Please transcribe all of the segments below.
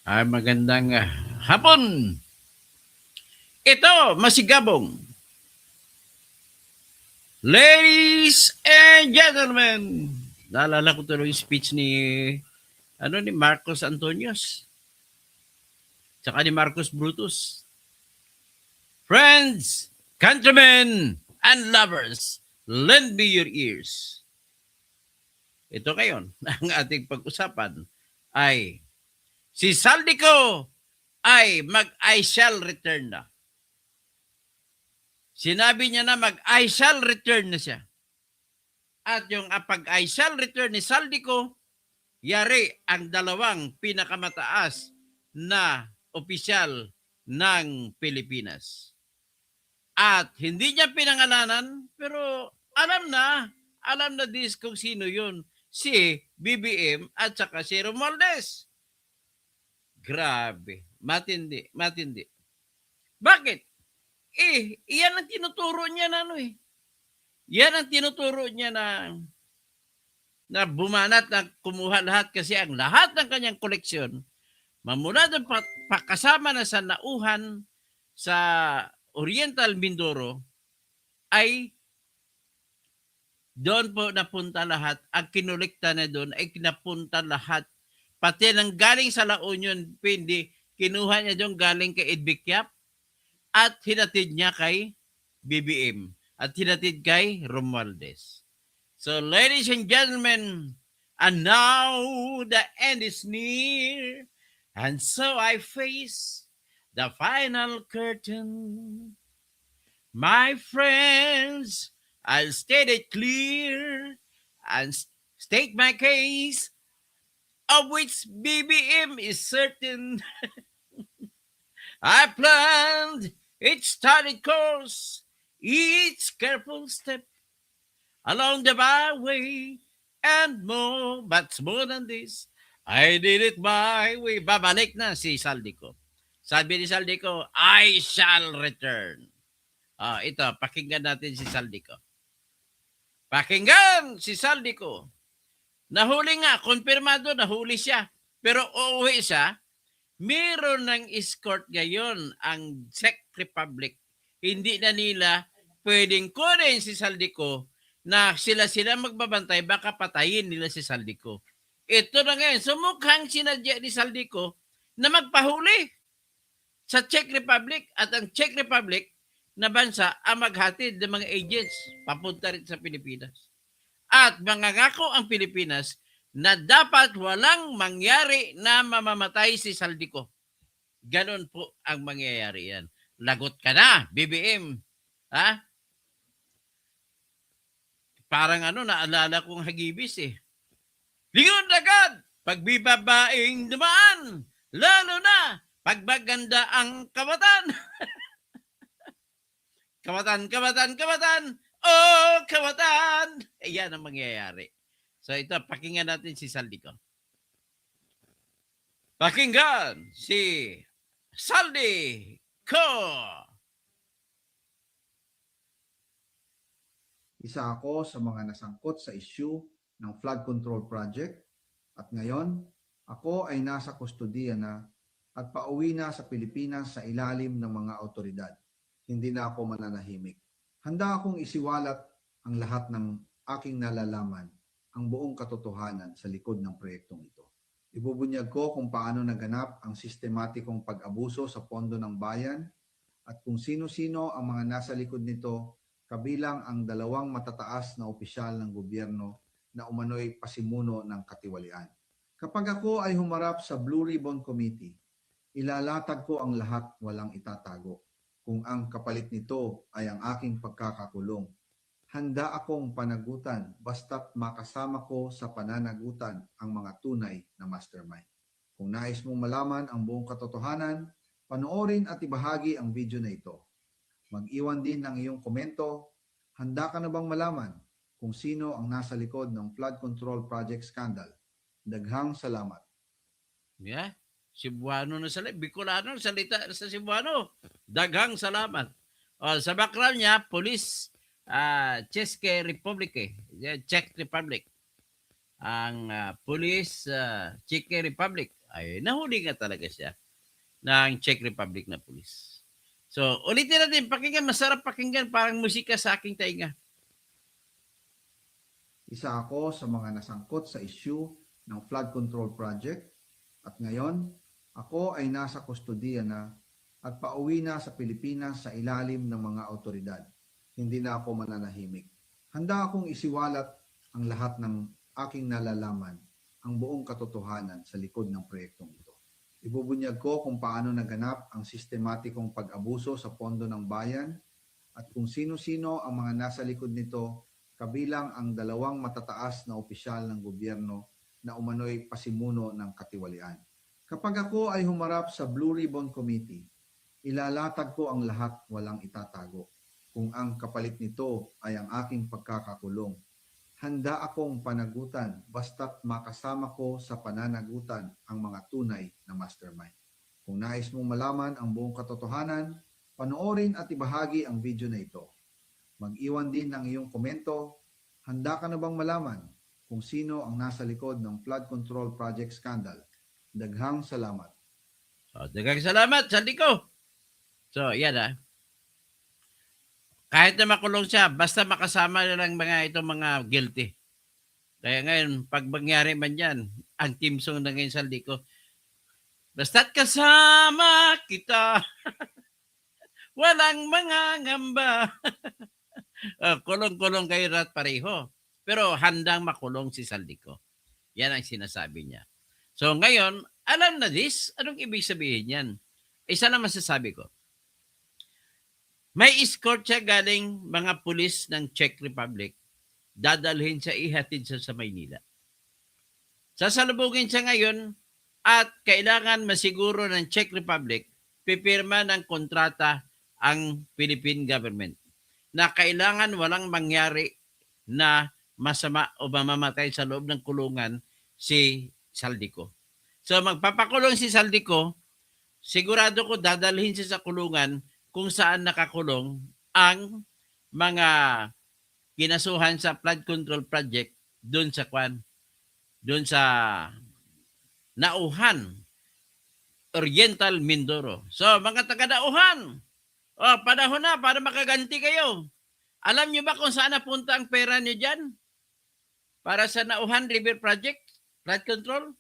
Magandang hapon. Ito, masigabong. Ladies and gentlemen. Naalala ko tuloy yung speech ni Marcos Antonios. Tsaka ni Marcos Brutus. Friends, countrymen, and lovers, lend me your ears. Ito ngayon, ang ating pag-usapan ay si Saldico ay mag-I shall return na. Sinabi niya na mag-I shall return na siya. At yung pag-I shall return ni Saldico, yari ang dalawang pinakamataas na opisyal ng Pilipinas. At hindi niya pinangalanan, pero alam na kung sino yun. Si BBM at saka si Romualdez. Grabe. Matindi. Bakit? Iyan ang tinuturo niya na Yan ang tinuturo niya na bumanat na kumuha lahat kasi ang lahat ng kanyang koleksyon mamula doon pakasama na sa nauhan sa Oriental Mindoro ay doon po napunta lahat. Ang kinolekta na doon ay napunta lahat. Pati nang galing sa La Union, hindi kinuha niya doon galing kay Edbikyap at hinatid niya kay BBM at hinatid kay Romualdez. So ladies and gentlemen, and now the end is near, and so I face the final curtain. My friends, I'll state it clear and state my case, of which BBM is certain. I planned each studied course, each careful step along the byway, and more, but more than this, I did it my way. Babalik na si Saldico. Sabi ni Saldico, I shall return. Ito, pakinggan natin si Saldico. Pakinggan si Saldico. Nahuli nga, konfirmado, nahuli siya. Pero uuwi siya, meron ng escort ngayon ang Czech Republic. Hindi na nila pwedeng kunin si Saldico na sila magbabantay, baka patayin nila si Saldico. Ito na ngayon, sumukhang sinadya ni Saldico na magpahuli sa Czech Republic at ang Czech Republic na bansa ang maghatid ng mga agents papunta rin sa Pilipinas. At mangangako ang Pilipinas na dapat walang mangyari na mamamatay si Saldico. Ganon po ang mangyayari yan. Lagot ka na, BBM. Ha? Parang naalala kong hagibis eh. Lingon agad, pagbibabaing dumaan, lalo na pag maganda ang kawatan. Kawatan. Oh, kawatan. Ayan ang mangyayari. So ito, pakinggan natin si Saldico. Pakinggan si Saldico. Isa ako sa mga nasangkot sa issue ng flood control project at ngayon ako ay nasa kustodiya na at pauwi na sa Pilipinas sa ilalim ng mga autoridad. Hindi na ako mananahimik. Handa akong isiwalat ang lahat ng aking nalalaman, ang buong katotohanan sa likod ng proyektong ito. Ibubunyag ko kung paano naganap ang sistematikong pag-abuso sa pondo ng bayan at kung sino-sino ang mga nasa likod nito, kabilang ang dalawang matataas na opisyal ng gobyerno na umano'y pasimuno ng katiwalian. Kapag ako ay humarap sa Blue Ribbon Committee, ilalatag ko ang lahat walang itatago. Kung ang kapalit nito ay ang aking pagkakakulong, handa akong panagutan basta't makasama ko sa pananagutan ang mga tunay na mastermind. Kung nais mong malaman ang buong katotohanan, panoorin at ibahagi ang video na ito. Mag-iwan din ng iyong komento. Handa ka na bang malaman kung sino ang nasa likod ng flood control project scandal? Daghang salamat. Yeah. Cebuano na salita. Bicolano salita sa Cebuano. Daghang salamat. Sa background niya, police Czech Republic. Czech Republic. ang pulis sa Czech Republic. Ay, nahuli nga talaga siya ng Czech Republic na pulis. So, ulitin natin, pakinggan, masarap pakinggan, parang musika sa aking tainga. Isa ako sa mga nasangkot sa issue ng flood control project at ngayon ako ay nasa kustodiya na at pauwi na sa Pilipinas sa ilalim ng mga otoridad. Hindi na ako mananahimik. Handa akong isiwalat ang lahat ng aking nalalaman, ang buong katotohanan sa likod ng proyektong ito. Ibubunyag ko kung paano naganap ang sistematikong pag-abuso sa pondo ng bayan at kung sino-sino ang mga nasa likod nito, kabilang ang 2 matataas na opisyal ng gobyerno na umano'y pasimuno ng katiwalian. Kapag ako ay humarap sa Blue Ribbon Committee, ilalatag ko ang lahat walang itatago. Kung ang kapalit nito ay ang aking pagkakakulong, handa akong panagutan basta't makasama ko sa pananagutan ang mga tunay na mastermind. Kung nais mong malaman ang buong katotohanan, panoorin at ibahagi ang video na ito. Mag-iwan din ng iyong komento. Handa ka na bang malaman kung sino ang nasa likod ng flood control project scandal? Daghang salamat. So, daghang salamat, Saldiko. So, yan Kahit na makulong siya, basta makasama na lang itong mga guilty. Kaya ngayon, pag mangyari man yan, ang team song na ngayon, Saldiko, basta't kasama kita, walang mga ngamba. Kulong-kulong kayo lahat pareho. Pero handang makulong si Saldiko. Yan ang sinasabi niya. So ngayon, alam na this, anong ibig sabihin yan? Isa lang masasabi ko. May escort siya galing mga pulis ng Czech Republic. Dadalhin siya, ihatid siya sa Maynila. Sasalubungin siya ngayon at kailangan masiguro ng Czech Republic pipirma ng kontrata ang Philippine government na kailangan walang mangyari na masama o mamamatay sa loob ng kulungan si Saldiko. So magpapakulong si Saldiko, sigurado ko dadalhin siya sa kulungan kung saan nakakulong ang mga kinasuhan sa flood control project doon sa Nauhan, Oriental Mindoro. So mga taga Nauhan, panahon na para makaganti kayo. Alam niyo ba kung saan napunta ang pera niyo dyan? Para sa Nauhan River Project, flood control?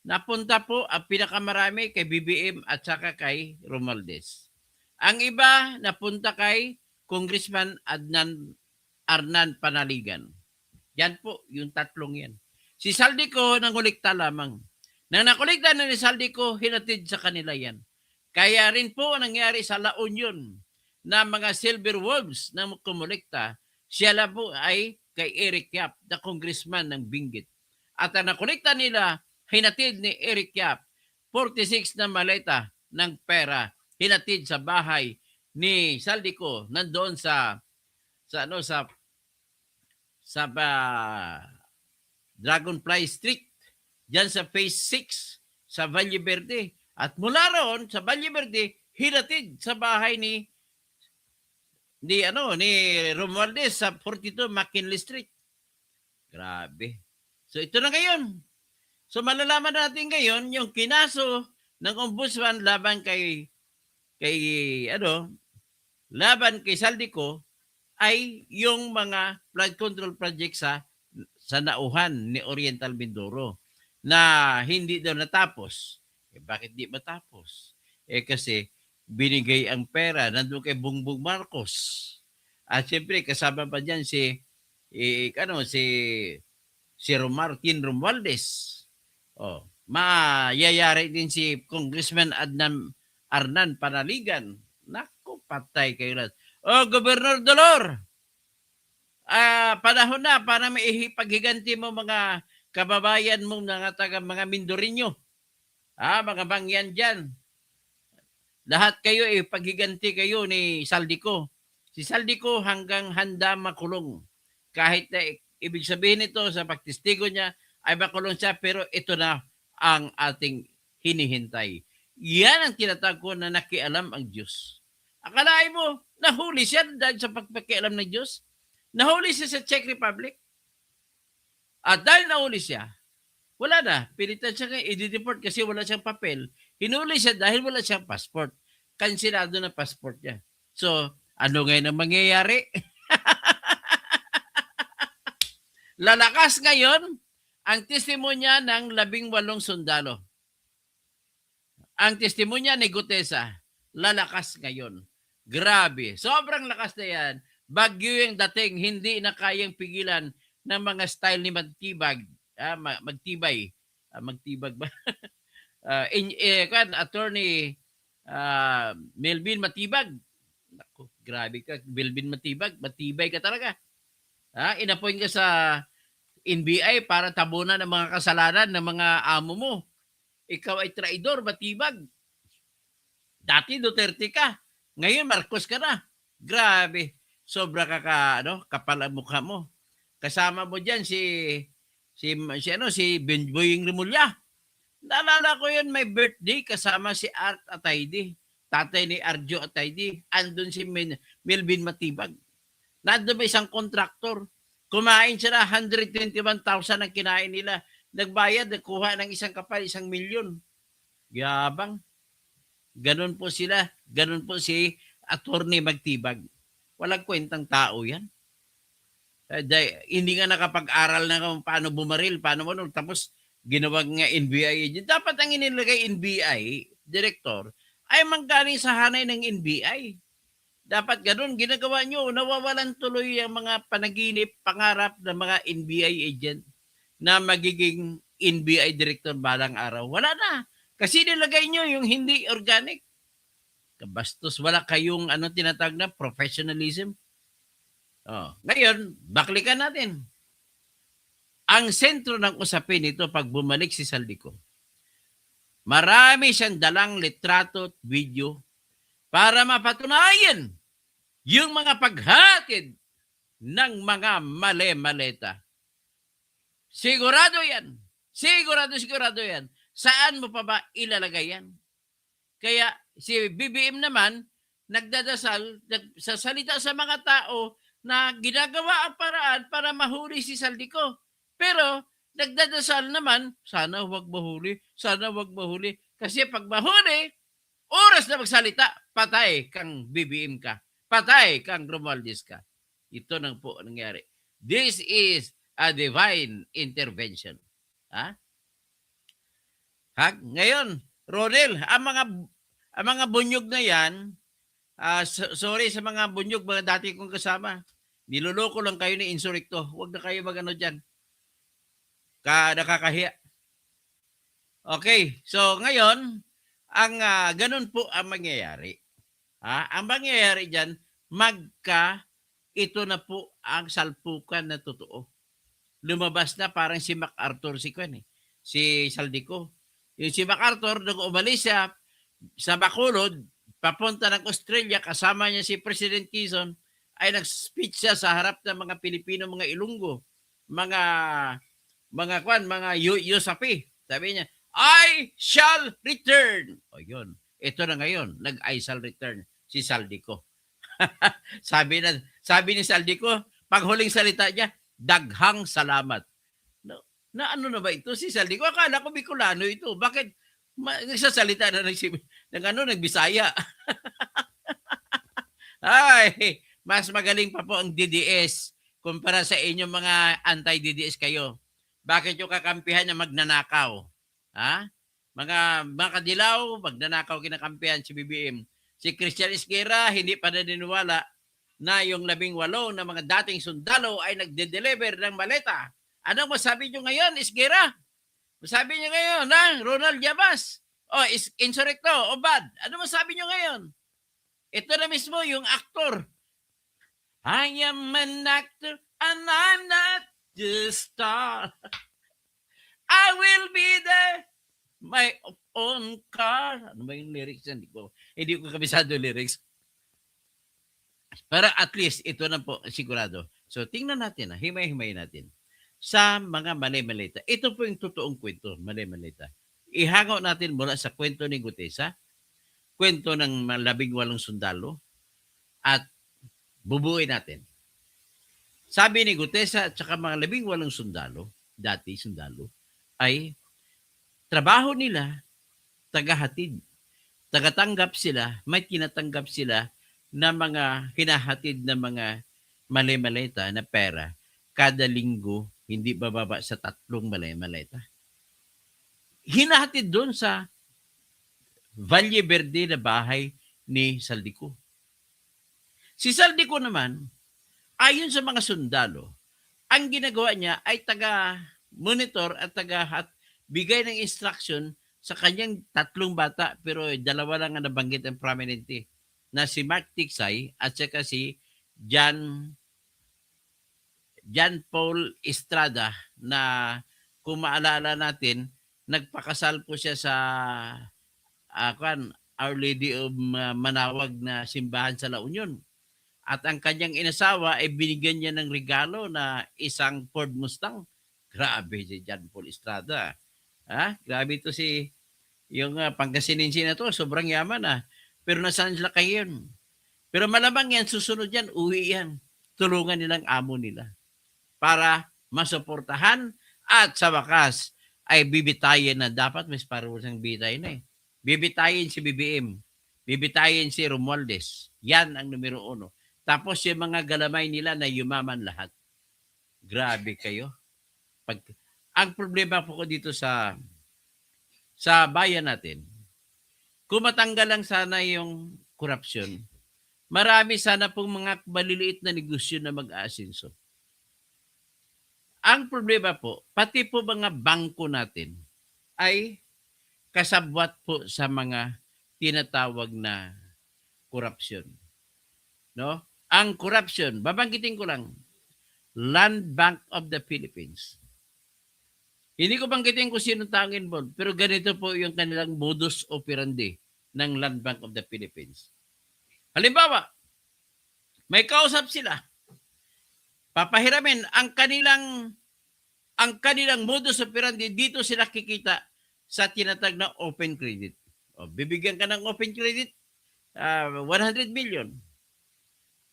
Napunta po ang pinakamarami kay BBM at saka kay Romualdez. Ang iba napunta kay Congressman Arnan Panaligan. Yan po, yung tatlong yan. Si Saldiko nangulikta lamang. Nang nakulikta na ni Saldiko, hinatid sa kanila yan. Kaya rin po nangyari sa La Union na mga Silver Wolves na kumulikta, siya lang po ay kay Eric Yap, na congressman ng Benguet. At ang nakulikta nila, hinatid ni Eric Yap, 46 na maleta ng pera, hinatid sa bahay ni Saldiko, nandoon sa Dragonfly Street, diyan sa Phase 6 sa Valle Verde. At mula roon sa Valle Verde, hinatid sa bahay ni Romualdez sa 42 McKinley Street. Grabe. So ito na ngayon. So malalaman natin ngayon yung kinaso ng ombudsman laban kay Saldiko ay yung mga flood control project sa Nauhan ni Oriental Mindoro na hindi daw natapos. Bakit di matapos? Kasi binigay ang pera nandun kay Bongbong Marcos. At siyempre kasama pa diyan si Martin Romualdez. Mayayari din si Congressman Arnan Panaligan. Naku, patay kayo lahat. Gobernador Dolor, panahon na para maipaghiganti mo mga kababayan mo mga Mindoreño. Mga bangyan dyan. Lahat kayo paghiganti kayo ni Saldiko. Si Saldiko hanggang handa makulong. Kahit na ibig sabihin nito sa pagtistigo niya ay makulong siya, pero ito na ang ating hinihintay. Yan ang tinatawag ko na nakialam ang Diyos. Akalain mo, nahuli siya dahil sa pagpakialam ng Diyos? Nahuli siya sa Czech Republic? At dahil nahuli siya, wala na. Pilitan siya i-deport kasi wala siyang papel. Hinuli siya dahil wala siyang passport. Kansilado na passport niya. So, ano ngayon ang mangyayari? Lalakas ngayon ang testimonya ng 18 sundalo. Ang testimonya ni Gutesa, lalakas ngayon. Grabe. Sobrang lakas na yan. Bagyo yung dating, hindi na kayang pigilan ng mga style ni Magtibag. Magtibay. Magtibag ba? Attorney Melvin Matibag. Naku, grabe ka. Melvin Matibag. Matibay ka talaga. Inapoint ka sa NBI para tabunan ng mga kasalanan ng mga amo mo. Ikaw ay traidor, Matibag. Dati Duterte ka. Ngayon Marcos ka na. Grabe. Sobra ka kapal ang mukha mo. Kasama mo diyan si Benboying Rimulya. Naalala ko yun, may birthday kasama si Art Atayde. Tatay ni Arjo Atayde. Andun si Melvin Matibag. Nandun may isang kontraktor. Kumain sila, 121,000 ang kinain nila. Nagbayad, nagkuha ng isang kapal, 1 milyon. Yabang. Ganon po sila. Ganon po si Attorney Magtibag. Walang kwentang tao yan. Hindi nga nakapag-aral na kung paano bumaril, paano mo. Tapos ginawag nga NBI agent. Dapat ang inilagay NBI, director, ay manggaling sa hanay ng NBI. Dapat ganun, ginagawa nyo. Nawawalan tuloy ang mga panaginip, pangarap ng mga NBI agent na magiging NBI director balang araw. Wala na. Kasi nilagay nyo yung hindi organic. Kabastos, wala kayong tinatawag na professionalism. Ngayon, baklikan natin. Ang sentro ng usapin nito pag bumalik si Saldico, marami siyang dalang litrato at video para mapatunayan yung mga paghatid ng mga mali-maleta. Sigurado yan. Sigurado yan. Saan mo pa ba ilalagay yan? Kaya si BBM naman, nagdadasal, nagsasalita sa mga tao na ginagawa ang paraan para mahuli si Saldico. Pero nagdadasal naman, sana huwag mahuli, sana huwag mahuli. Kasi pag mahuli, oras na magsalita, patay kang BBM ka. Patay kang Romualdez ka. Ito nang po nangyari. This is a divine intervention. Ngayon, Ronel, ang mga bunyog na yan, sorry sa mga bunyog, mga dati kong kasama, niloloko lang kayo ni Insurrecto. Huwag na kayo magano dyan. Nakakahiya. Okay, so ngayon, ganun po ang mangyayari. Ang mangyayari dyan, ito na po ang salpukan na totoo. Lumabas na parang si MacArthur si Saldico. Yung si MacArthur, nung umalis siya sa Bacolod, papunta ng Australia, kasama niya si President Quezon, ay nag-speech siya sa harap ng mga Pilipino, mga Ilonggo, mga Yusapi. Sabi niya, I shall return. O yun. Ito na ngayon, I shall return si Saldico. sabi ni Saldico, pag huling salita niya, daghang salamat. Na ano na ba ito si Saldico? Akala ko Bicolano ito. Bakit nagsasalita na nagbisaya? Ay, mas magaling pa po ang DDS kumpara sa inyong mga anti-DDS kayo. Bakit yung kakampihan na magnanakaw? Mga kadilaw, magnanakaw kinakampihan si BBM. Si Christian Esguerra, hindi pa naniniwala na yung 18 na mga dating sundalo ay nagde-deliver ng maleta. Anong masabi nyo ngayon, Esguerra? Masabi nyo ngayon, Ronald Llamas? Insurrecto, Obad? Ano masabi nyo ngayon? Ito na mismo yung aktor. I am an actor and I'm not the star. I will be there, my own car. Ano ba yung lyrics? Hindi ko kabisado lyrics. Pero at least, ito na po, sigurado. So, tingnan natin, himay-himay natin. Sa mga mali-malita. Ito po yung totoong kwento, mali-malita. Ihangaw natin mula sa kwento ni Gutesa, kwento ng 18 sundalo, at bubuin natin. Sabi ni Gutesa at saka mga 18 sundalo, dati sundalo, ay trabaho nila, tagahatid. Tagatanggap sila, may tinatanggap sila na mga hinahatid na mga mali-maleta na pera kada linggo, hindi bababa sa 3 mali-maleta. Hinahatid doon sa Valle Verde na bahay ni Saldico. Si Saldico naman, ayon sa mga sundalo, ang ginagawa niya ay taga-monitor at bigay ng instruction sa kanyang 3 bata, pero 2 lang ang nabanggit ang prominente, na si Mark Tiksay at saka si John Paul Estrada, na kung maalala natin, nagpakasal po siya sa Our Lady of Manawag na simbahan sa La Union. At ang kanyang inasawa ay binigyan niya ng regalo na isang Ford Mustang. Grabe si John Paul Estrada. Grabe to si yung Pangasinense na to, sobrang yaman Pero nasaan sila ngayon? Pero malamang yan, susunod yan, uwi yan. Tulungan nilang amo nila para masuportahan at sa wakas ay bibitayin na dapat mas parusang bitay na Bibitayin si BBM, bibitayin si Romualdez. Yan ang numero 1. Tapos yung mga galamay nila na yumaman lahat. Grabe kayo. Ang problema po ko dito sa bayan natin, kung matanggal lang sana yung korupsyon, marami sana pong mga maliliit na negosyo na mag-aasinso. Ang problema po, pati po mga bangko natin ay kasabwat po sa mga tinatawag na korupsyon. No? Ang korupsyon, babanggitin ko lang, Land Bank of the Philippines. Hindi ko banggitin kung sino taong involved, pero ganito po yung kanilang modus operandi ng Land Bank of the Philippines. Halimbawa, may kausap sila. Papahiramin ang kanilang modus operandi, dito sila kikita sa tinatag na open credit. Bibigyan ka ng open credit, 100 million.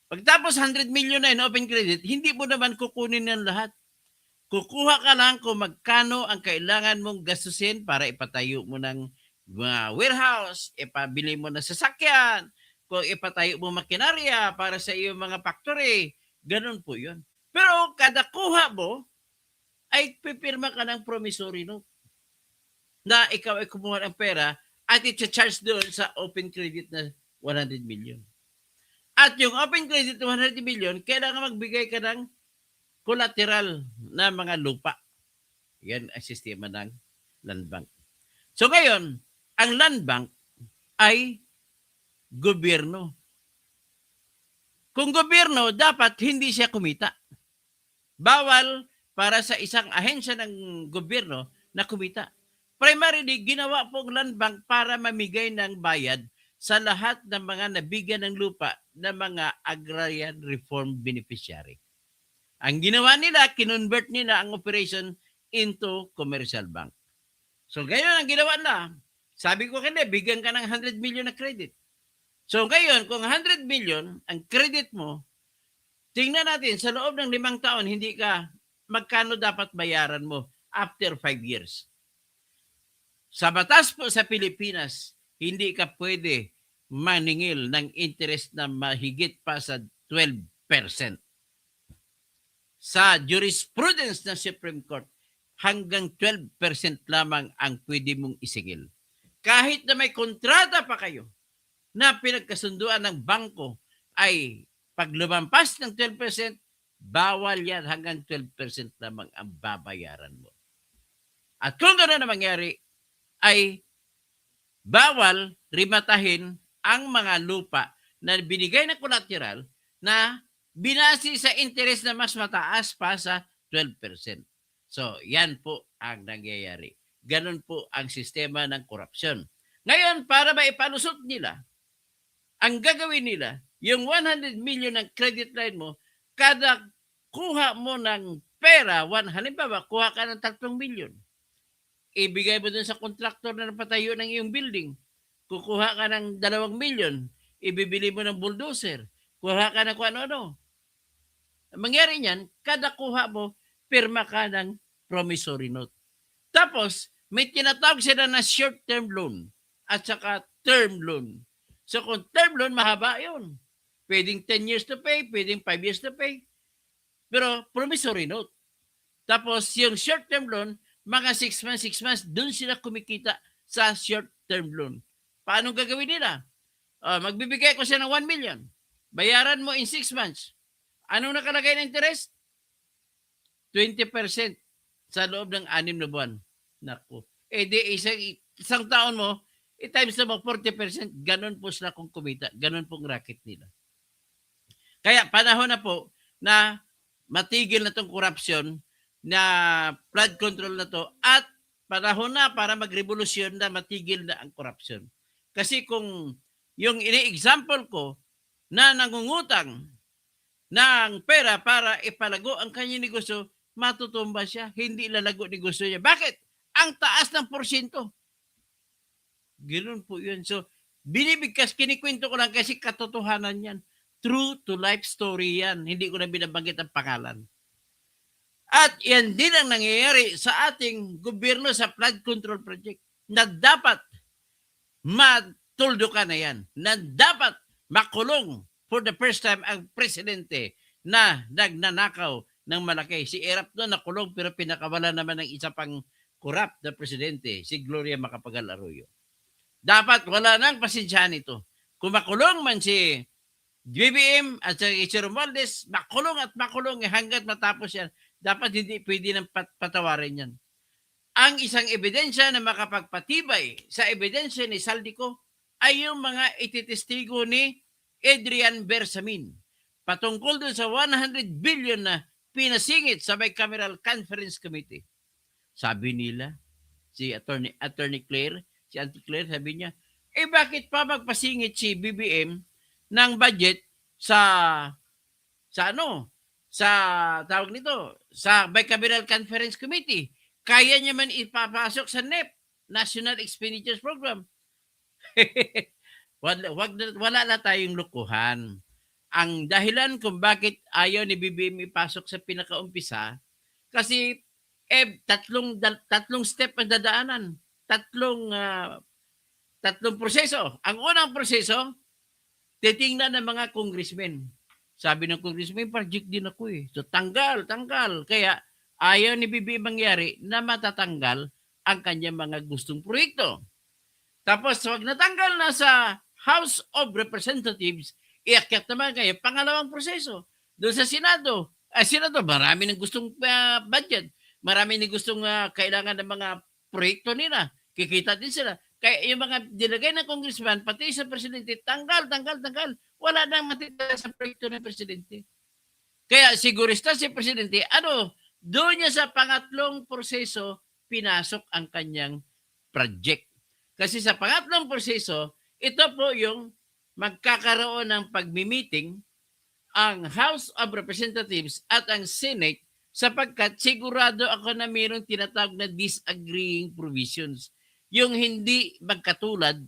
Pagtapos 100 million na in open credit, hindi mo naman kukunin ng lahat. Kukuha ka lang kung magkano ang kailangan mong gastusin para ipatayo mo ng warehouse, ipabili mo ng sasakyan, kung ipatayo mo makinarya para sa iyong mga factory. Ganun po yun. Pero kada kuha mo, ay pipirma ka ng promissory note na ikaw ay kumuha ng pera at i-charge doon sa open credit na 100 million. At yung open credit na 100 million, kailangan magbigay ka ng collateral na mga lupa. Yan ang sistema ng Land Bank. So ngayon, ang Land Bank ay gobyerno. Kung gobyerno, dapat hindi siya kumita. Bawal para sa isang ahensya ng gobyerno na kumita. Primarily, ginawa po ang Land Bank para mamigay ng bayad sa lahat ng mga nabigyan ng lupa na mga agrarian reform beneficiary. Ang ginawa nila, kinonvert nila ang operation into commercial bank. So ngayon ang ginawa na, sabi ko kanina, bigyan ka ng 100 million na credit. So ngayon, kung 100 million ang credit mo, tingnan natin, sa loob ng 5 taon, magkano dapat bayaran mo after 5 years. Sa batas po sa Pilipinas, hindi ka pwede maningil ng interest na mahigit pa sa 12%. Sa jurisprudence ng Supreme Court, hanggang 12% lamang ang pwede mong isingil. Kahit na may kontrata pa kayo na pinagkasunduan ng bangko, ay pag lumampas ng 12%, bawal yan, hanggang 12% lamang ang babayaran mo. At kung gano'n na mangyari, ay bawal rimatahin ang mga lupa na binigay na collateral na binasi sa interest na mas mataas pa sa 12%. So, yan po ang nangyayari. Ganon po ang sistema ng korupsyon. Ngayon, para maipalusot nila, ang gagawin nila, yung 100 million ng credit line mo, kada kuha mo ng pera, halimbawa, kuha ka ng 3 million. Ibigay mo dun sa kontraktor na napatayo ng iyong building. Kukuha ka ng 2 million, ibibili mo ng bulldozer. Kuha ka ng kung ano-ano. Mangyari niyan, kada kuha mo, pirma ka ng promissory note. Tapos, may tinatawag sila na short-term loan at saka term loan. So kung term loan, mahaba yun. Pwedeng 10 years to pay, pwedeng 5 years to pay. Pero promissory note. Tapos yung short-term loan, mga 6 months, 6 months, doon sila kumikita sa short-term loan. Paano gagawin nila? Magbibigay ko siya ng 1 million. Bayaran mo in 6 months. Anong nakalagay na interest? 20% sa loob ng 6 na buwan. Naku. Eh di isang taon mo, i-times mo 40%, ganun po sila kung kumita. Ganun pong racket nila. Kaya panahon na po na matigil na itong corruption, na flood control na to, at panahon na para magrevolusyon na matigil na ang corruption. Kasi kung yung ini-example ko na nangungutang ng pera para ipalago ang kanyang negosyo, matutumba siya, hindi lalago negosyo niya. Bakit? Ang taas ng porsyento. Ganoon po yun. So, binibigkas, kinikwento ko lang kasi katotohanan yan. True to life story yan. Hindi ko na binabanggit ang pangalan. At yan din ang nangyayari sa ating gobyerno sa flood control project na dapat matuldukan na yan. Na dapat makulong for the first time ang presidente na nagnanakaw ng malaki. Si Erap doon nakulong pero pinakawala naman ng isa pang corrupt na presidente, si Gloria Macapagal Arroyo. Dapat wala nang pasensyahan ito. Kung makulong man si BBM at si Romualdez, makulong at makulong hanggat matapos yan. Dapat hindi pwede nang patawarin yan. Ang isang ebidensya na makapagpatibay sa ebidensya ni Saldico ay yung mga ititestigo ni Adrian Bersamin patungkol dun sa 100 billion na pinasingit sa Bicameral Conference Committee. Sabi nila, si Attorney Claire, si Auntie Claire, sabi niya, bakit pa magpasingit si BBM ng budget sa tawag nito, sa Bicameral Conference Committee? Kaya niya man ipapasok sa NEP, National Expenditures Program. wala na tayong lukuhan. Ang dahilan kung bakit ayaw ni BBM ipasok sa pinakaumpisa, kasi tatlong step ang dadaanan. Tatlong proseso. Ang unang proseso, titingnan ng mga congressmen. Sabi ng congressman, project din ako eh. So tanggal. Kaya ayaw ni BBM mangyari na matatanggal ang kanyang mga gustong proyekto. Tapos wag natanggal na sa House of Representatives, iakyat naman kayo pangalawang proseso. Doon sa Senado. Senado, marami ng gustong budget. Marami ng gustong kailangan ng mga proyekto nila. Kikita din sila. Kaya yung mga dilagay ng congressman, pati sa presidente, tanggal. Wala nang matitira sa proyekto ng presidente. Kaya sigurista si presidente, doon niya sa pangatlong proseso, pinasok ang kanyang project. Kasi sa pangatlong proseso, ito po yung magkakaroon ng pagmi-meeting ang House of Representatives at ang Senate sapagkat sigurado ako na mayroong tinatawag na disagreeing provisions. Yung hindi magkatulad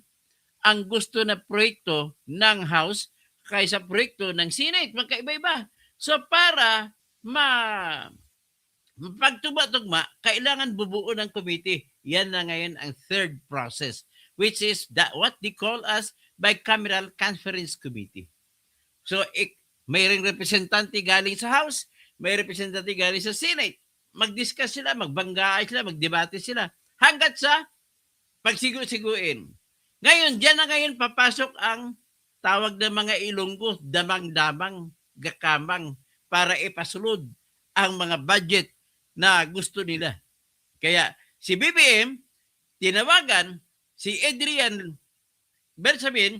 ang gusto na proyekto ng House kaysa proyekto ng Senate. Magkaiba-iba. So para pagtugma-tugma, kailangan bubuo ng committee. Yan na ngayon ang third process, which is what they call as Bicameral Conference Committee. So, mayroong representante galing sa House, may representante galing sa Senate. Mag-discuss sila, magbanggaay sila, magdebate sila, hanggat sa pagsigu-siguin. Ngayon, dyan na ngayon papasok ang tawag ng mga Ilonggo, damang-damang, gakamang, para ipasulod ang mga budget na gusto nila. Kaya si BBM, tinawagan si Adrian Bersamin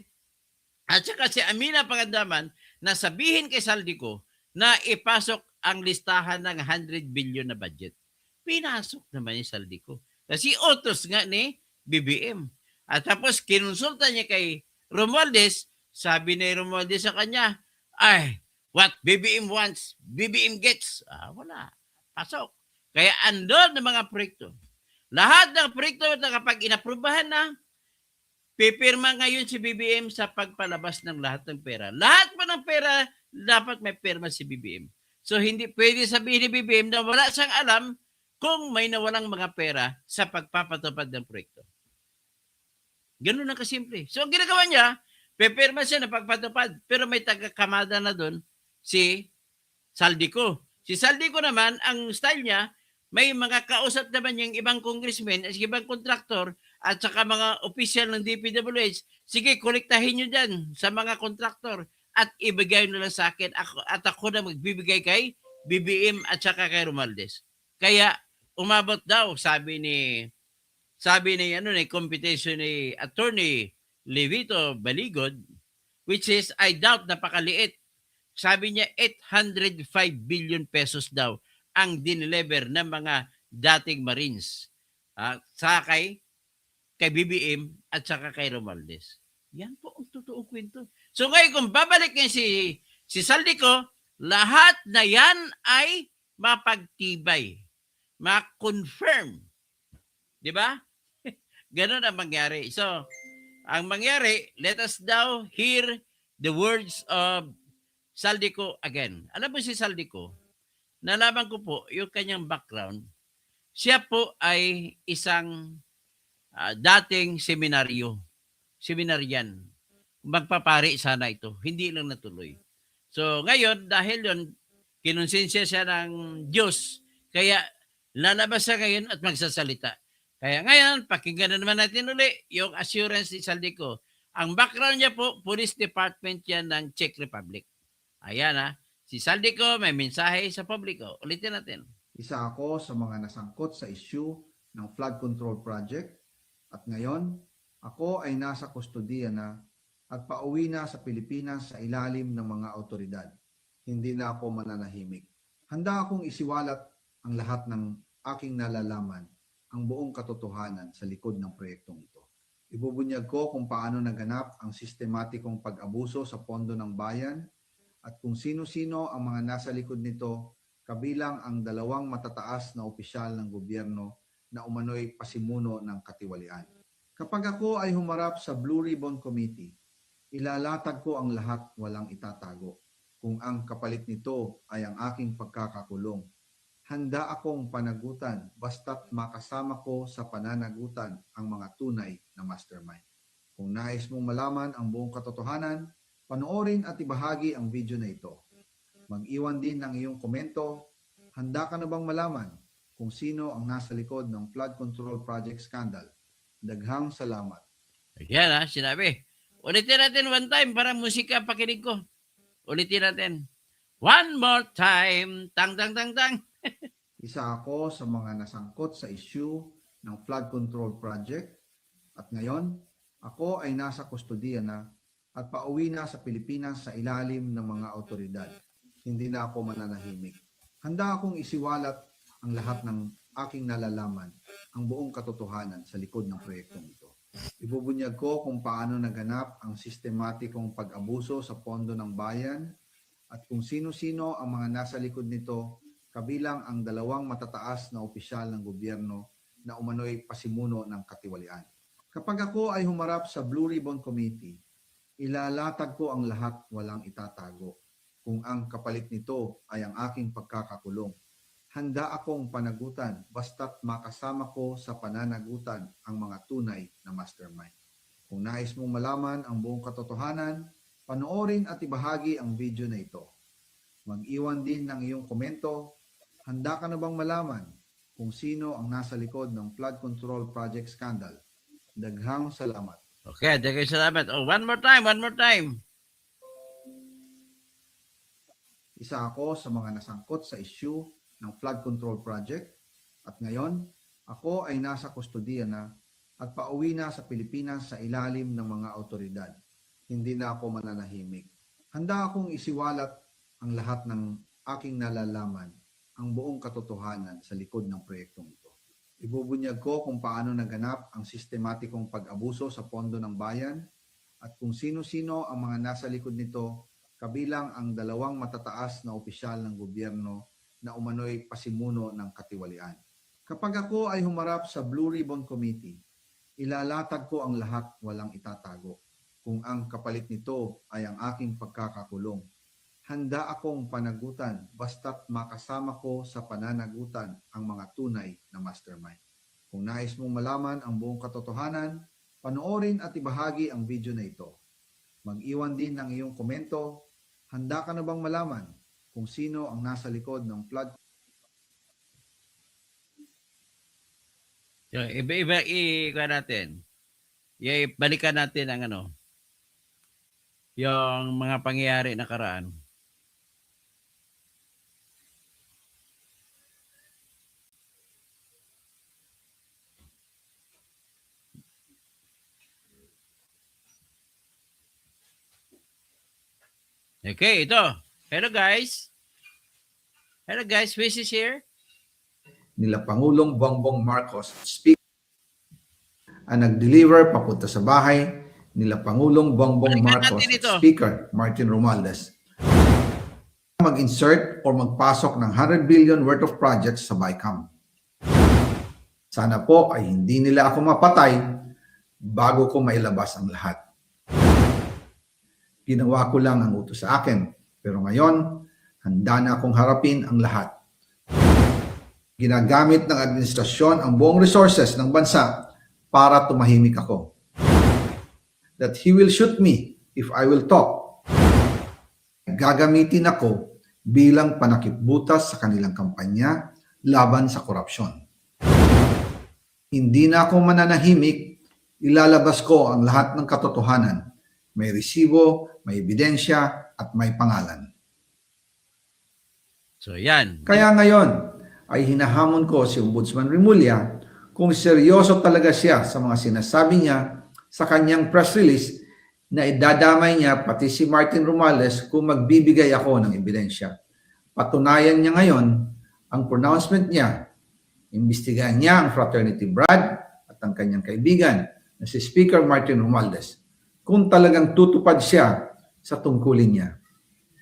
at saka si Amina Pangandaman na sabihin kay Saldico na ipasok ang listahan ng 100 billion na budget. Pinasok naman ni Saldico. Kasi utos nga ni BBM. At tapos kinonsulta niya kay Romualdez, sabi ni Romualdez sa kanya, what BBM wants, BBM gets. Wala. Pasok. Kaya andon ng mga proyekto. Lahat ng proyekto na kapag inaprubahan na, pipirma ngayon si BBM sa pagpalabas ng lahat ng pera. Lahat pa ng pera, dapat may pirma si BBM. So hindi pwede sabihin ni BBM na wala siyang alam kung may nawalang mga pera sa pagpapatupad ng proyekto. Ganun na kasimple. So, ang ginagawa niya, pepirma siya na pagpatupad, pero may taga-kamada na doon, si Saldico. Si Saldico naman, ang style niya, may mga kausap naman yung ibang congressmen, ibang kontraktor, at saka mga opisyal ng DPWH. Sige, kolektahin nyo dyan sa mga kontraktor at ibigay nyo lang sa akin. At ako na magbibigay kay BBM at saka kay Romualdez. Kaya umabot daw, sabi ni competition ni Attorney Levito Baligod, which is, I doubt, napakaliit. Sabi niya 805 billion pesos daw ang dineliver ng mga dating Marines sa kay BBM at saka kay Romualdez. Yan po ang totoong kwento. So ngayon kung babalik niya si Saldico, lahat na yan ay mapagtibay, ma-confirm. Di ba? Ganun ang mangyari. So, ang mangyari, let us now hear the words of Saldico again. Alam mo si Saldico, nalaman ko po yung kanyang background. Siya po ay isang dating seminaryan. Magpapari sana ito. Hindi lang natuloy. So ngayon, dahil yun, kinonsensya siya ng Diyos, kaya lalabas siya ngayon at magsasalita. Kaya ngayon, pakinggan na naman natin uli yung assurance ni Saldico. Ang background niya po, Police Department yan ng Czech Republic. Ayan si Saldico may mensahe sa publiko. Ulitin natin. Isa ako sa mga nasangkot sa issue ng flood control project at ngayon ako ay nasa kustodiya na at pauwi na sa Pilipinas sa ilalim ng mga autoridad. Hindi na ako mananahimik. Handa akong isiwalat ang lahat ng aking nalalaman, ang buong katotohanan sa likod ng proyektong ito. Ibubunyag ko kung paano naganap ang sistematikong pag-abuso sa pondo ng bayan at kung sino-sino ang mga nasa likod nito, kabilang ang 2 matataas na opisyal ng gobyerno na umano'y pasimuno ng katiwalian. Kapag ako ay humarap sa Blue Ribbon Committee, ilalatag ko ang lahat walang itatago. Kung ang kapalit nito ay ang aking pagkakakulong, handa akong panagutan basta't makasama ko sa pananagutan ang mga tunay na mastermind. Kung nais mong malaman ang buong katotohanan, panoorin at ibahagi ang video na ito. Mag-iwan din ng iyong komento. Handa ka na bang malaman kung sino ang nasa likod ng flood control project scandal? Daghang salamat. Yan sinabi. Ulitin natin one time para musika pakinig ko. Ulitin natin. One more time. Tang, tang, tang, tang. Isa ako sa mga nasangkot sa issue ng flood control project at ngayon ako ay nasa kustodiya na at pauwi na sa Pilipinas sa ilalim ng mga autoridad. Hindi na ako mananahimik. Handa akong isiwalat ang lahat ng aking nalalaman, ang buong katotohanan sa likod ng proyektong ito. Ibubunyag ko kung paano naganap ang sistematikong pag-abuso sa pondo ng bayan at kung sino-sino ang mga nasa likod nito, kabilang ang 2 matataas na opisyal ng gobyerno na umano'y pasimuno ng katiwalian. Kapag ako ay humarap sa Blue Ribbon Committee, ilalatag ko ang lahat walang itatago. Kung ang kapalit nito ay ang aking pagkakakulong, handa akong panagutan basta't makasama ko sa pananagutan ang mga tunay na mastermind. Kung nais mong malaman ang buong katotohanan, panoorin at ibahagi ang video na ito. Mag-iwan din ng iyong komento. Handa ka na bang malaman kung sino ang nasa likod ng flood control project scandal? Daghang salamat. Okay, daghang salamat. Oh, one more time. Isa ako sa mga nasangkot sa issue ng flood control project at ngayon ako ay nasa kustodiya na at pauwi na sa Pilipinas sa ilalim ng mga autoridad. Hindi na ako mananahimik. Handa akong isiwalat ang lahat ng aking nalalaman, ang buong katotohanan sa likod ng proyektong ito. Ibubunyag ko kung paano naganap ang sistematikong pag-abuso sa pondo ng bayan at kung sino-sino ang mga nasa likod nito, kabilang ang 2 matataas na opisyal ng gobyerno na umano'y pasimuno ng katiwalian. Kapag ako ay humarap sa Blue Ribbon Committee, ilalatag ko ang lahat walang itatago. Kung ang kapalit nito ay ang aking pagkakakulong, handa akong panagutan basta't makasama ko sa pananagutan ang mga tunay na mastermind. Kung nais mong malaman ang buong katotohanan, panoorin at ibahagi ang video na ito. Mag-iwan din ng iyong komento. Handa ka na bang malaman kung sino ang nasa likod ng flood? So, iba natin. Balikan natin ang yung mga pangyayari nakaraan. Okay, ito. Hello guys. Hello guys, Wish is here. Nila Pangulong Bongbong Marcos, speaker, ang nag-deliver papunta sa bahay nila Pangulong Bongbong Balikan Marcos, natin ito. Speaker Martin Romualdez, mag-insert or magpasok ng 100 billion worth of projects sa BICAM. Sana po ay hindi nila ako mapatay bago ko mailabas ang lahat. Ginawa ko lang ang utos sa akin, pero ngayon, handa na akong harapin ang lahat. Ginagamit ng administrasyon ang buong resources ng bansa para tumahimik ako. That he will shoot me if I will talk. Gagamitin ako bilang panakipbutas sa kanilang kampanya laban sa korupsyon. Hindi na ako mananahimik, ilalabas ko ang lahat ng katotohanan. May resibo, may ebidensya, at may pangalan. So yan. Kaya ngayon ay hinahamon ko si Ombudsman Remulla kung seryoso talaga siya sa mga sinasabi niya sa kanyang press release na idadamay niya pati si Martin Romualdez kung magbibigay ako ng ebidensya. Patunayan niya ngayon ang pronouncement niya. Imbestigahan niya ang Fraternity Brad at ang kanyang kaibigan na si Speaker Martin Romualdez kung talagang tutupad siya sa tungkulin niya.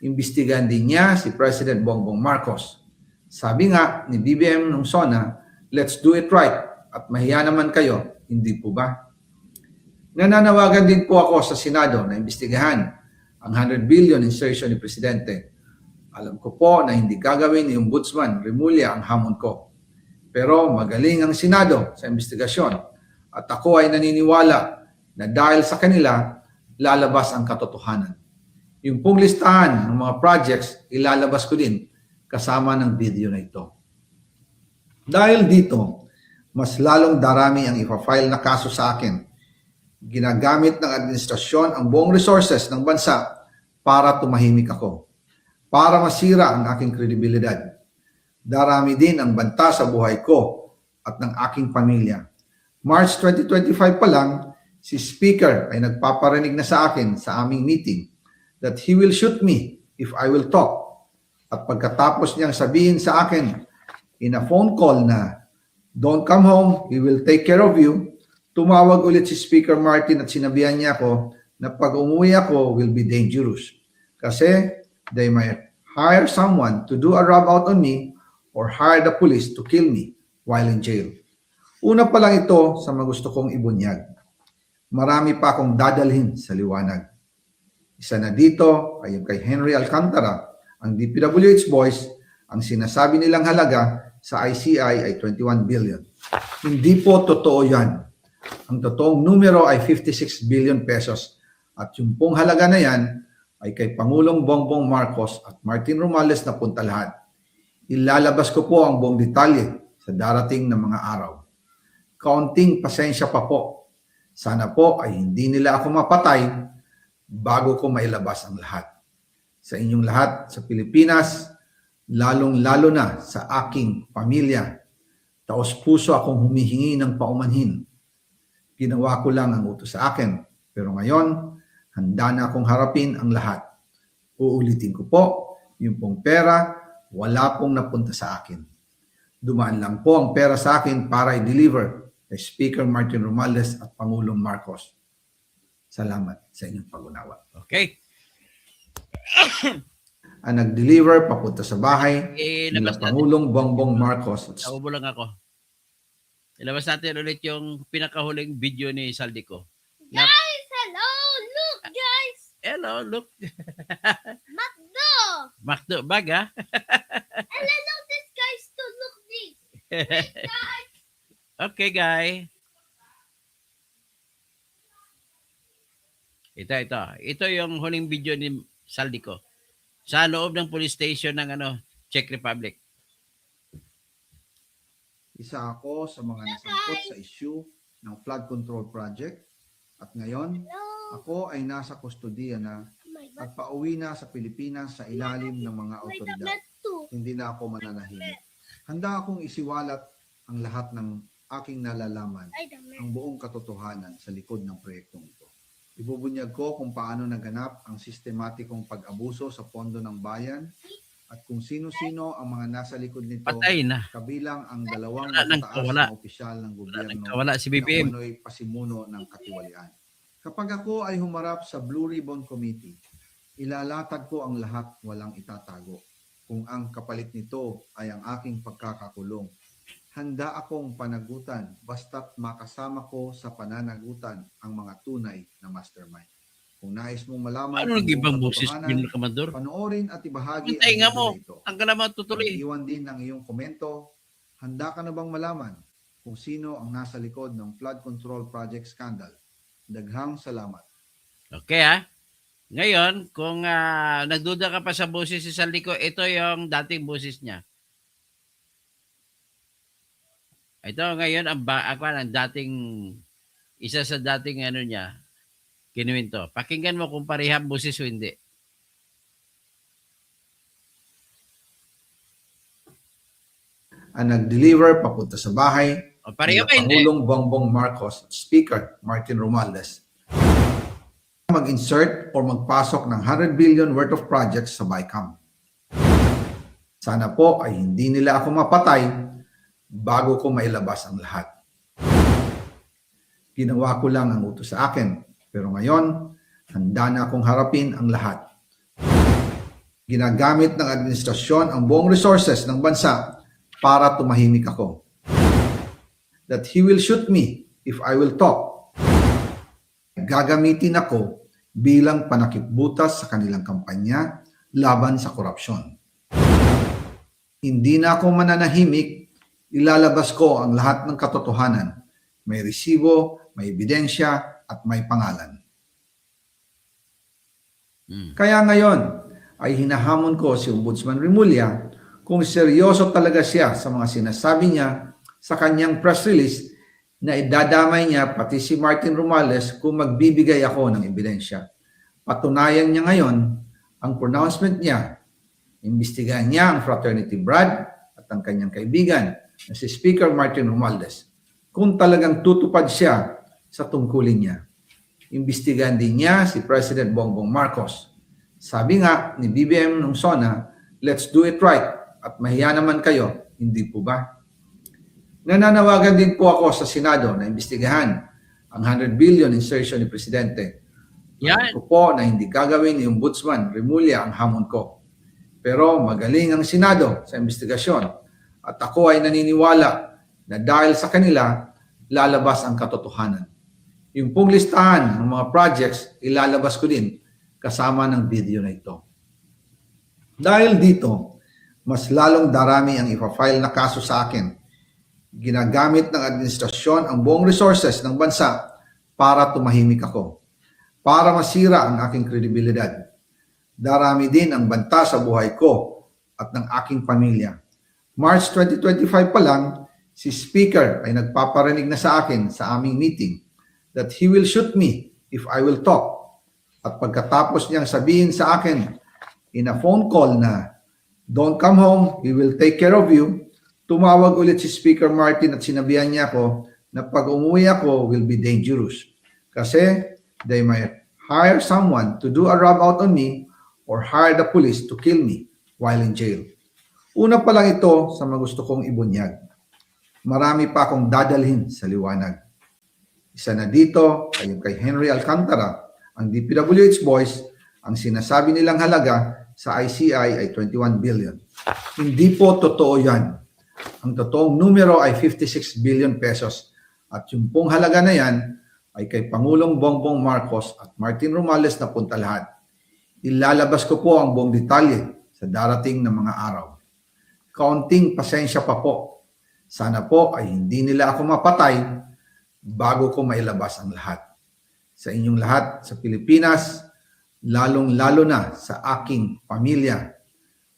Imbestigahan din niya si President Bongbong Marcos. Sabi nga ni BBM nung SONA, let's do it right at mahiya naman kayo, hindi po ba? Nananawagan din po ako sa Senado na imbestigahan ang 100 billion insertion ni Presidente. Alam ko po na hindi gagawin ni Ombudsman Remulla ang hamon ko. Pero magaling ang Senado sa investigasyon at ako ay naniniwala na dahil sa kanila, lalabas ang katotohanan. Yung pong listahan ng mga projects, ilalabas ko din kasama ng video na ito. Dahil dito, mas lalong darami ang ipa-file na kaso sa akin. Ginagamit ng administrasyon ang buong resources ng bansa para tumahimik ako, para masira ang aking kredibilidad. Darami din ang banta sa buhay ko at ng aking pamilya. March 2025 pa lang, si Speaker ay nagpaparinig na sa akin sa aming meeting that he will shoot me if I will talk. At pagkatapos niyang sabihin sa akin in a phone call na don't come home, he will take care of you, tumawag ulit si Speaker Martin at sinabihan niya ako na pag umuwi ako will be dangerous. Kasi they might hire someone to do a rub out on me or hire the police to kill me while in jail. Una pa lang ito sa mga gusto kong ibunyag. Marami pa akong dadalhin sa liwanag. Isa na dito ay yung kay Henry Alcantara, ang DPWH boys, ang sinasabi nilang halaga sa ICI ay 21 billion. Hindi po totoo yan. Ang totoong numero ay 56 billion pesos at yung pong halaga na yan ay kay Pangulong Bongbong Marcos at Martin Romualdez na punta lahat. Ilalabas ko po ang buong detalye sa darating na mga araw. Kaunting pasensya pa po. Sana po ay hindi nila ako mapatay bago ko mailabas ang lahat. Sa inyong lahat sa Pilipinas, lalong-lalo na sa aking pamilya, taos-puso akong humihingi ng paumanhin. Ginawa ko lang ang utos sa akin, pero ngayon, handa na akong harapin ang lahat. Uulitin ko po, yung pong pera, wala pong napunta sa akin. Dumaan lang po ang pera sa akin para i-deliver kay Speaker Martin Romualdez at Pangulong Marcos. Salamat sa inyong pag-unawa. Okay. Ang nag-deliver papunta sa bahay Ilabas nila natin. Pangulong Bongbong Marcos at Naubo lang ako. Ilabas natin ulit yung pinakahuling video ni Saldico. Guys, hello! Look, guys! Hello, look. McDo! Makdo bag, ha? And I know this guy's to look this. Okay, guy. Ito. Ito yung huling video ni Saldico sa loob ng police station ng Czech Republic. Isa ako sa mga nasangkot sa issue ng flood control project at ngayon No. ako ay nasa kustodiya na My at pauwi na sa Pilipinas sa ilalim ng mga otoridad. damit too. Hindi na ako mananahimik. Handa akong isiwalat ang lahat ng aking nalalaman, Ay, damit. ang buong katotohanan sa likod ng proyektong ito. Ibubunyag ko kung paano naganap ang sistematikong pag-abuso sa pondo ng bayan at kung sino-sino ang mga nasa likod nito, Patay na. kabilang ang dalawang Wala nang matataas kawala. na opisyal ng gobyerno Nagkawala si na BBM. umano'y pasimuno ng katiwalian. Kapag ako ay humarap sa Blue Ribbon Committee, ilalatag ko ang lahat walang itatago. Kung ang kapalit nito ay ang aking pagkakakulong, handa akong panagutan basta't makasama ko sa pananagutan ang mga tunay na mastermind. Kung nais mong malaman Ano ang nang ibang buong boses katotohanan, General Commodore? panoorin at ibahagi Ang tainga mo. video na ito. Ang naman tutuloy. Iwan din ng iyong komento. Handa ka na bang malaman kung sino ang nasa likod ng flood control project scandal? Daghang salamat. Okay, ha? Ngayon, kung nagduda ka pa sa boses si Saldico, ito yung dating boses niya. Ito ngayon ang dating isa sa dating niya kinuwento. Pakinggan mo kung parehang boses o hindi. Ang nag-deliver papunta sa bahay O ni pareho ba hindi? Pangulong Bongbong Marcos at Speaker Martin Romualdez mag-insert o magpasok ng 100 billion worth of projects sa BICAM. Sana po ay hindi nila ako mapatay bago ko mailabas ang lahat. Ginawa ko lang ang utos sa akin, pero ngayon, handa na akong harapin ang lahat. Ginagamit ng administrasyon ang buong resources ng bansa para tumahimik ako. That he will shoot me if I will talk. Gagamitin ako bilang panakipbutas sa kanilang kampanya laban sa korupsyon. Hindi na ako mananahimik, ilalabas ko ang lahat ng katotohanan. May resibo, may ebidensya, at may pangalan. Kaya ngayon ay hinahamon ko si Ombudsman Remulla kung seryoso talaga siya sa mga sinasabi niya sa kanyang press release na idadamay niya pati si Martin Romualdez kung magbibigay ako ng ebidensya. Patunayan niya ngayon ang pronouncement niya. Imbestigahan niya ang fraternity Brad at ang kanyang kaibigan na si Speaker Martin Romualdez kung talagang tutupad siya sa tungkulin niya. Imbestigahan din niya si President Bongbong Marcos. Sabi nga ni BBM nung SONA, let's do it right at mahiya naman kayo, hindi po ba? Nananawagan din po ako sa Senado na imbestigahan ang 100 billion insertion ni Presidente. Yan. Ko po na hindi gagawin ni Ombudsman Remulla ang hamon ko. Pero magaling ang Senado sa investigasyon at ako ay naniniwala na dahil sa kanila, lalabas ang katotohanan. Yung pong listahan ng mga projects, ilalabas ko din kasama ng video na ito. Dahil dito, mas lalong darami ang ipa-file na kaso sa akin. Ginagamit ng administrasyon ang buong resources ng bansa para tumahimik ako, para masira ang aking kredibilidad. Darami din ang banta sa buhay ko at ng aking pamilya. March 2025 pa lang, si Speaker ay nagpaparinig na sa akin sa aming meeting that he will shoot me if I will talk. At pagkatapos niyang sabihin sa akin in a phone call na don't come home, we will take care of you, tumawag ulit si Speaker Martin at sinabihan niya ako na pag umuwi ako will be dangerous. Kasi they might hire someone to do a rub out on me or hire the police to kill me while in jail. Una pa lang ito sa mga gusto kong ibunyag. Marami pa akong dadalhin sa liwanag. Isa na dito ay yung kay Henry Alcantara, ang DPWH boys, ang sinasabi nilang halaga sa ICI ay 21 billion. Hindi po totoo yan. Ang totoong numero ay 56 billion pesos. At yung pong halaga na yan ay kay Pangulong Bongbong Marcos at Martin Romualdez na punta lahat. Ilalabas ko po ang buong detalye sa darating na mga araw. Kaunting pasensya pa po. Sana po ay hindi nila ako mapatay bago ko mailabas ang lahat. Sa inyong lahat sa Pilipinas, lalong-lalo na sa aking pamilya,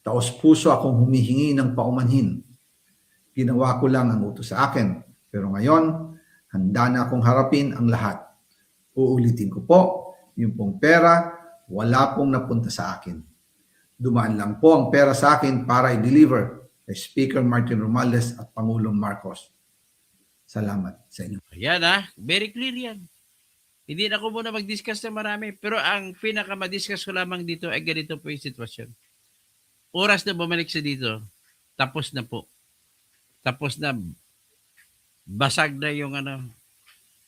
taos-puso akong humihingi ng paumanhin. Ginawa ko lang ang utos sa akin, pero ngayon, handa na akong harapin ang lahat. Uulitin ko po, yung pong pera, wala pong napunta sa akin. Dumaan lang po ang pera sa akin para i-deliver kay Speaker Martin Romualdez at Pangulong Marcos. Salamat sa inyo. Ayan very clear yan. Hindi na ako muna mag-discuss na marami. Pero ang pinaka-madiscuss ko lamang dito ay ganito po yung sitwasyon. Oras na bumalik sa dito, tapos na po. Tapos na, basag na yung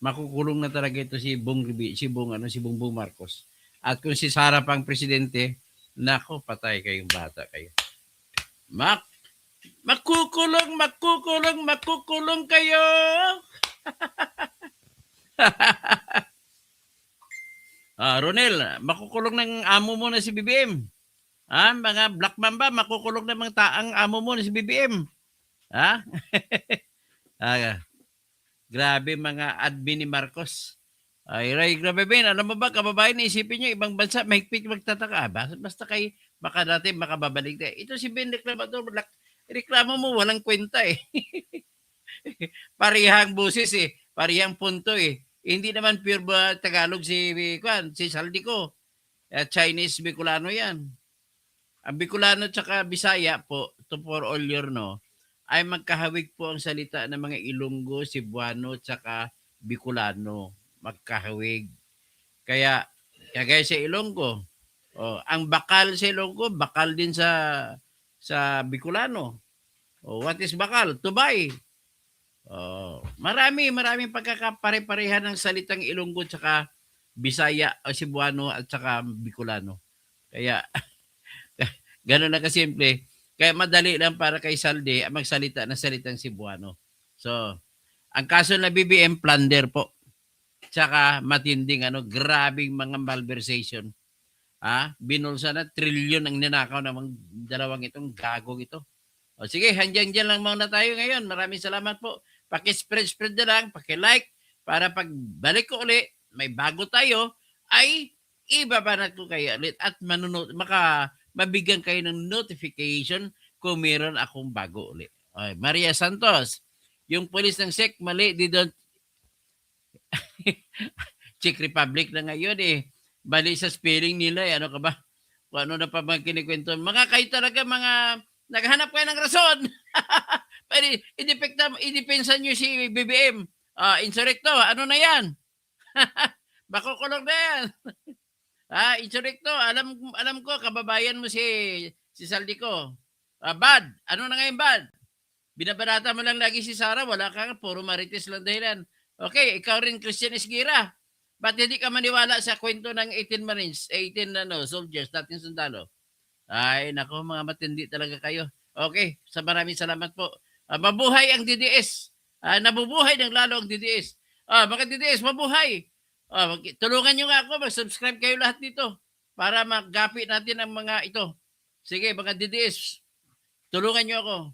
makukulong na talaga ito si Bongbong Marcos. At kung si Sara pang presidente, nako, patay kayong bata kayo. Makukulong kayo! Ronel, makukulong ng amo mo na si BBM. Mga Black Mamba, makukulong ng mga taang amo mo na si BBM. Grabe mga admin ni Marcos. Grabe Ben, alam mo ba, kababayan, isipin nyo, ibang bansa, mahigpit magtataka. Basta kay makababalik na. Ito si Ben Reklamador, reklamo mo, walang kwenta eh. Parihang busis eh, parihang punto eh. Hindi naman pure ba Tagalog si Saldico. Chinese Bicolano yan. Ang Bicolano tsaka Bisaya po, to for all your know, ay magkahawig po ang salita ng mga Ilonggo, Cebuano, tsaka Bicolano. Magkahawig. Kaya sa Ilonggo, ang bakal sa Ilonggo, bakal din sa Bicolano. What is bakal? Tubay. Maraming pagkakapare-parehan ng salitang Ilonggo tsaka Bisaya o Cebuano at tsaka Bicolano. Kaya gano'n na kasimple. Kaya madali lang para kay Saldi magsalita ng salitang Cebuano. So, ang kaso na BBM plunder po. Tsaka matinding grabing mga malversation. Binulsa na trilyon ang ninakaw ng mga dalawang itong gagong ito. Sige, hanggang dyan lang muna tayo ngayon. Maraming salamat po. Paki-spread na lang, paki-like, para pag balik ko ulit, may bago tayo, ay ibabanat ko kayo ulit at mabigyan kayo ng notification kung meron akong bago ulit. Maria Santos, yung police ng SEC, mali, they don't Czech Republic na ngayon eh. Bali sa spelling nila, ano ka ba? Kung ano na pa mga kinikwento. Mga kayo talaga, mga naghanap kayo ng rason. Pero idepensa nyo si BBM. Insurrecto, ano na yan? Makukulong na yan. Insurrecto, alam ko, kababayan mo si Saldico. Bad, ano na ngayon bad? Binabarata mo lang lagi si Sara, wala ka, puro marites lang dahilan. Okay, ikaw rin Christian Esguira. Ba't hindi ka maniwala sa kwento ng 18 Marines, 18 soldiers, dating sundalo? Ay, nako, mga matindi talaga kayo. Okay, maraming salamat po. Mabuhay ang DDS. Nabubuhay ng lalo ang DDS. Mga DDS, mabuhay. Tulungan nyo nga ako, mag-subscribe kayo lahat dito para magapi natin ang mga ito. Sige, mga DDS, tulungan nyo ako.